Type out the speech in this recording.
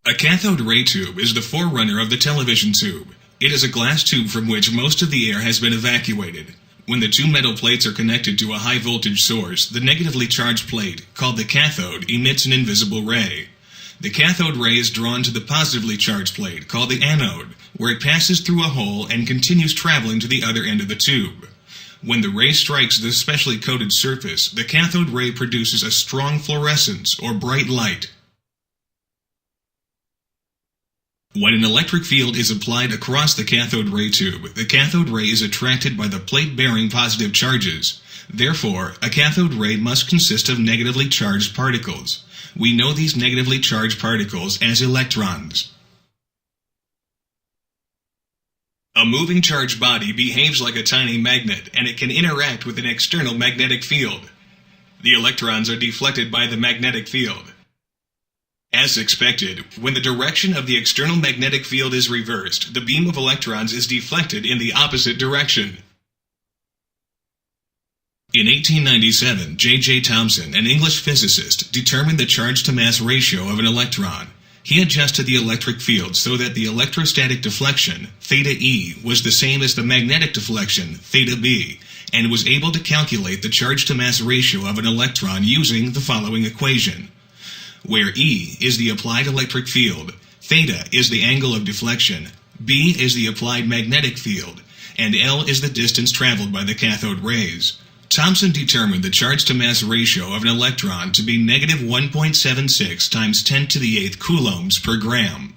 A cathode ray tube is the forerunner of the television tube. It is a glass tube from which most of the air has been evacuated. When the two metal plates are connected to a high voltage source, the negatively charged plate, called the cathode, emits an invisible ray. The cathode ray is drawn to the positively charged plate, called the anode, where it passes through a hole and continues traveling to the other end of the tube. When the ray strikes the specially coated surface, the cathode ray produces a strong fluorescence or bright light. When an electric field is applied across the cathode ray tube, the cathode ray is attracted by the plate bearing positive charges. Therefore, a cathode ray must consist of negatively charged particles. We know these negatively charged particles as electrons. A moving charged body behaves like a tiny magnet, and it can interact with an external magnetic field. The electrons are deflected by the magnetic field. As expected, when the direction of the external magnetic field is reversed, the beam of electrons is deflected in the opposite direction. In 1897, J. Thomson, an English physicist, determined the charge-to-mass ratio of an electron. He adjusted the electric field so that the electrostatic deflection, theta E, was the same as the magnetic deflection, theta B, and was able to calculate the charge-to-mass ratio of an electron using the following equation, where E is the applied electric field, theta is the angle of deflection, B is the applied magnetic field, and L is the distance traveled by the cathode rays. Thomson determined the charge-to-mass ratio of an electron to be -1.76 times 10 to the 8th coulombs per gram.